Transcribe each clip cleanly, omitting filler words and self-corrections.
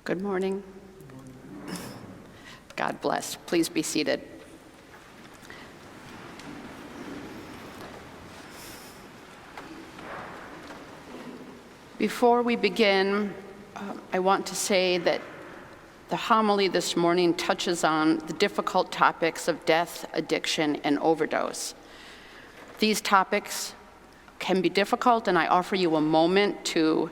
Good morning. God bless. Please be seated. Before we begin, I want to say that the homily this morning touches on the difficult topics of death, addiction, and overdose. These topics can be difficult, and I offer you a moment to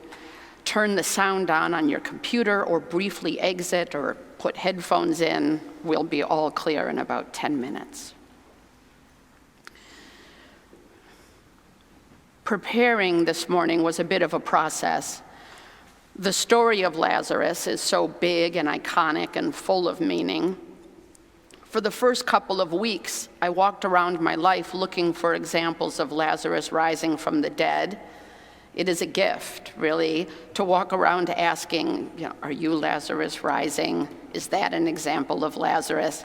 turn the sound on your computer or briefly exit or put headphones in. We'll be all clear in about 10 minutes. Preparing this morning was a bit of a process. The story of Lazarus is so big and iconic and full of meaning. For the first couple of weeks, I walked around my life looking for examples of Lazarus rising from the dead. It is a gift, really, to walk around asking, are you Lazarus rising? Is that an example of Lazarus?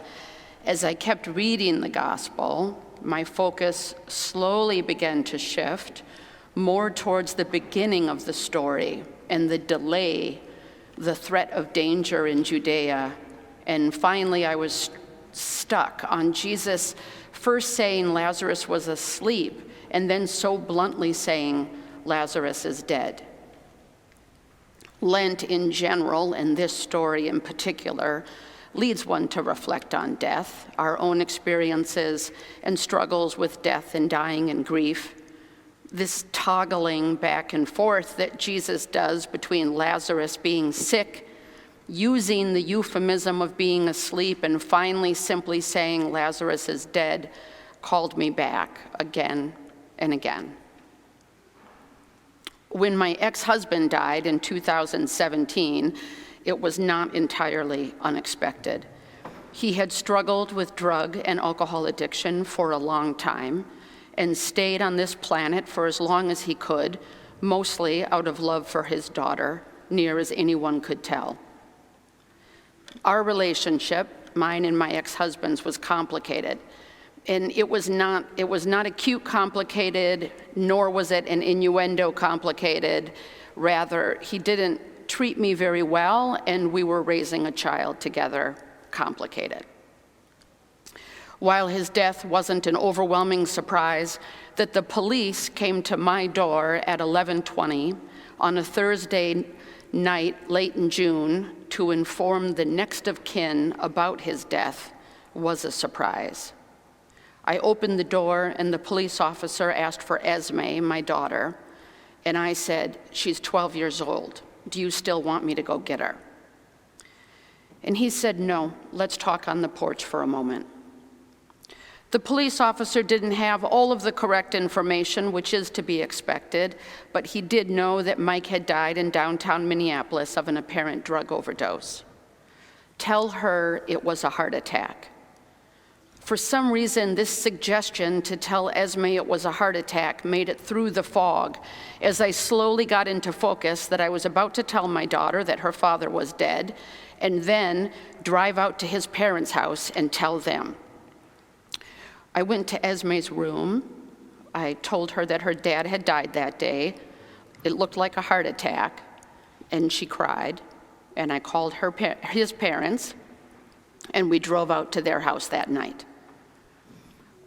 As I kept reading the gospel, my focus slowly began to shift more towards the beginning of the story and the delay, the threat of danger in Judea. And finally, I was stuck on Jesus first saying Lazarus was asleep, and then so bluntly saying, Lazarus is dead. Lent in general, and this story in particular, leads one to reflect on death, our own experiences and struggles with death and dying and grief. This toggling back and forth that Jesus does between Lazarus being sick, using the euphemism of being asleep, and finally simply saying Lazarus is dead, called me back again and again. When my ex-husband died in 2017, it was not entirely unexpected. He had struggled with drug and alcohol addiction for a long time and stayed on this planet for as long as he could, mostly out of love for his daughter, near as anyone could tell. Our relationship, mine and my ex-husband's, was complicated. And it was not acute complicated, nor was it an innuendo complicated. Rather, he didn't treat me very well, and we were raising a child together complicated. While his death wasn't an overwhelming surprise, that the police came to my door at 11:20 on a Thursday night late in June to inform the next of kin about his death was a surprise. I opened the door, and the police officer asked for Esme, my daughter, and I said, she's 12 years old. Do you still want me to go get her? And he said, no, let's talk on the porch for a moment. The police officer didn't have all of the correct information, which is to be expected, but he did know that Mike had died in downtown Minneapolis of an apparent drug overdose. Tell her it was a heart attack. For some reason, this suggestion to tell Esme it was a heart attack made it through the fog as I slowly got into focus that I was about to tell my daughter that her father was dead and then drive out to his parents' house and tell them. I went to Esme's room. I told her that her dad had died that day. It looked like a heart attack, and she cried. And I called his parents, and we drove out to their house that night.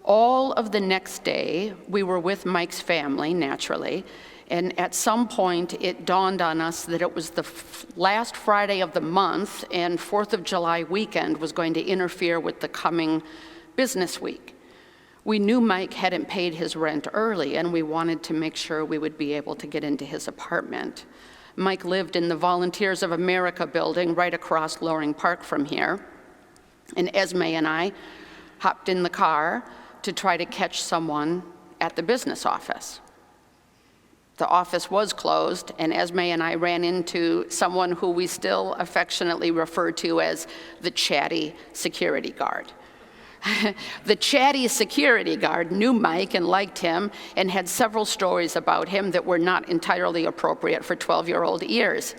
All of the next day, we were with Mike's family, naturally, and at some point, it dawned on us that it was the last Friday of the month, and 4th of July weekend was going to interfere with the coming business week. We knew Mike hadn't paid his rent early, and we wanted to make sure we would be able to get into his apartment. Mike lived in the Volunteers of America building right across Loring Park from here, and Esme and I hopped in the car to try to catch someone at the business office. The office was closed, and Esme and I ran into someone who we still affectionately refer to as the chatty security guard. The chatty security guard knew Mike and liked him and had several stories about him that were not entirely appropriate for 12-year-old ears.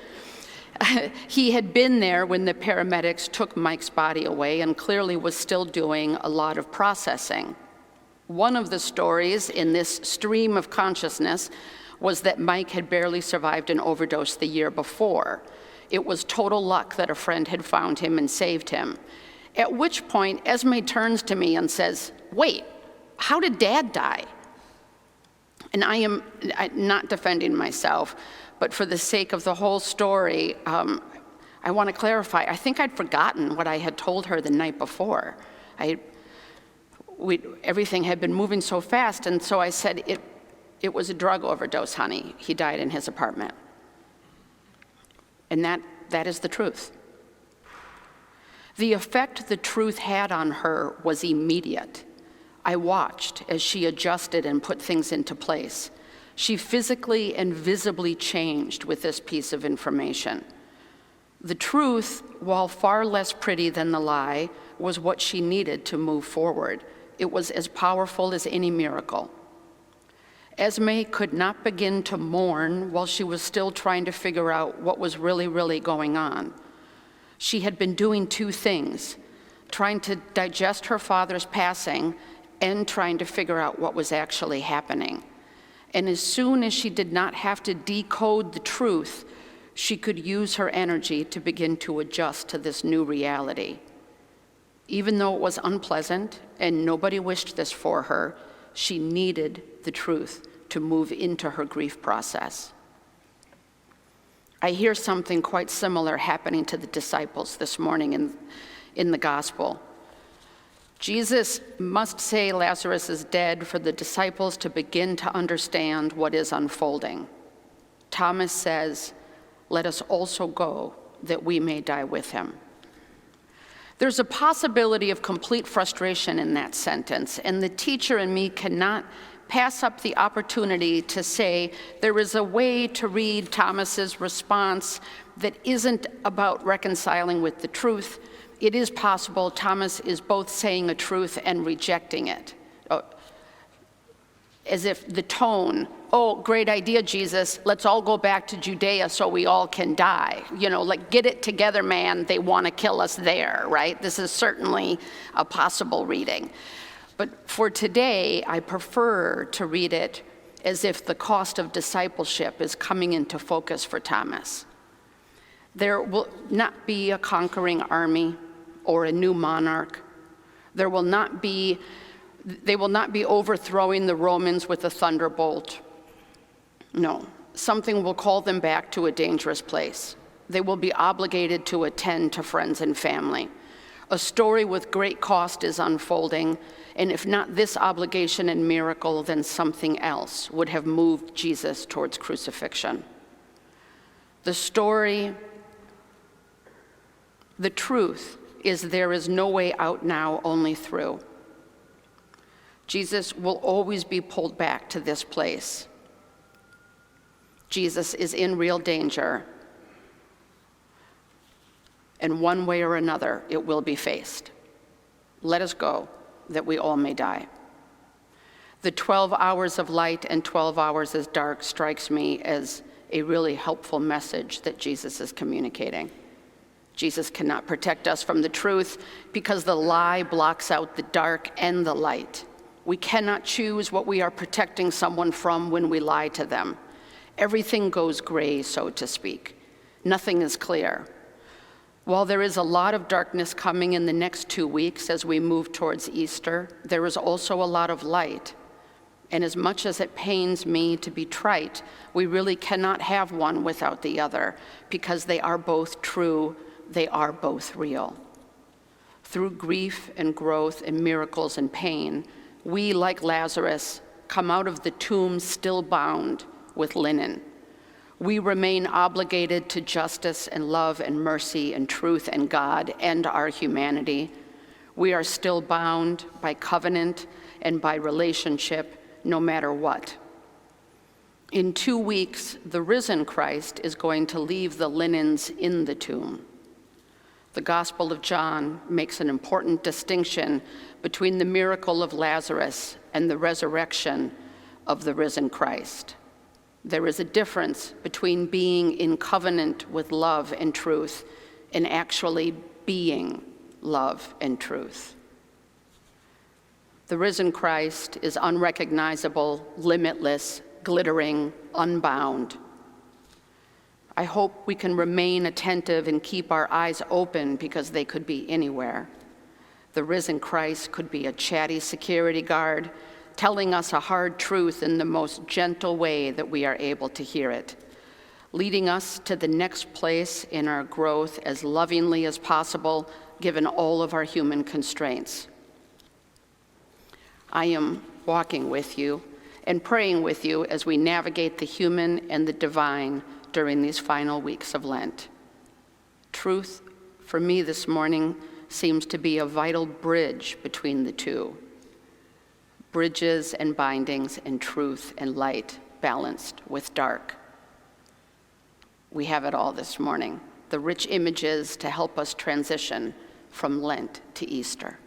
He had been there when the paramedics took Mike's body away and clearly was still doing a lot of processing. One of the stories in this stream of consciousness was that Mike had barely survived an overdose the year before. It was total luck that a friend had found him and saved him. At which point, Esme turns to me and says, "Wait, how did Dad die?" And I'm not defending myself, but for the sake of the whole story, I want to clarify. I think I'd forgotten what I had told her the night before. Everything had been moving so fast, and so I said, it was a drug overdose, honey. He died in his apartment. And that is the truth. The effect the truth had on her was immediate. I watched as she adjusted and put things into place. She physically and visibly changed with this piece of information. The truth, while far less pretty than the lie, was what she needed to move forward. It was as powerful as any miracle. Esme could not begin to mourn while she was still trying to figure out what was really, really going on. She had been doing two things, trying to digest her father's passing and trying to figure out what was actually happening. And as soon as she did not have to decode the truth, she could use her energy to begin to adjust to this new reality. Even though it was unpleasant and nobody wished this for her, she needed the truth to move into her grief process. I hear something quite similar happening to the disciples this morning in the gospel. Jesus must say Lazarus is dead for the disciples to begin to understand what is unfolding. Thomas says, "Let us also go, that we may die with him." There's a possibility of complete frustration in that sentence, and the teacher in me cannot pass up the opportunity to say there is a way to read Thomas's response that isn't about reconciling with the truth. It is possible Thomas is both saying a truth and rejecting it. As if the tone, "Oh, great idea, Jesus, let's all go back to Judea so we all can die." Like, get it together, man, they want to kill us there, right? This is certainly a possible reading. But for today, I prefer to read it as if the cost of discipleship is coming into focus for Thomas. There will not be a conquering army or a new monarch. They will not be overthrowing the Romans with a thunderbolt. No, something will call them back to a dangerous place. They will be obligated to attend to friends and family. A story with great cost is unfolding, and if not this obligation and miracle, then something else would have moved Jesus towards crucifixion. The truth is there is no way out now, only through. Jesus will always be pulled back to this place. Jesus is in real danger, and one way or another, it will be faced. Let us go, that we all may die. The 12 hours of light and 12 hours as dark strikes me as a really helpful message that Jesus is communicating. Jesus cannot protect us from the truth because the lie blocks out the dark and the light. We cannot choose what we are protecting someone from when we lie to them. Everything goes gray, so to speak. Nothing is clear. While there is a lot of darkness coming in the next 2 weeks as we move towards Easter, there is also a lot of light. And as much as it pains me to be trite, we really cannot have one without the other because they are both true, they are both real. Through grief and growth and miracles and pain, we, like Lazarus, come out of the tomb still bound with linen. We remain obligated to justice and love and mercy and truth and God and our humanity. We are still bound by covenant and by relationship, no matter what. In 2 weeks, the risen Christ is going to leave the linens in the tomb. The Gospel of John makes an important distinction between the miracle of Lazarus and the resurrection of the risen Christ. There is a difference between being in covenant with love and truth and actually being love and truth. The risen Christ is unrecognizable, limitless, glittering, unbound. I hope we can remain attentive and keep our eyes open because they could be anywhere. The risen Christ could be a chatty security guard telling us a hard truth in the most gentle way that we are able to hear it, leading us to the next place in our growth as lovingly as possible, given all of our human constraints. I am walking with you and praying with you as we navigate the human and the divine during these final weeks of Lent. Truth, for me this morning, seems to be a vital bridge between the two. Bridges and bindings and truth and light balanced with dark. We have it all this morning, the rich images to help us transition from Lent to Easter.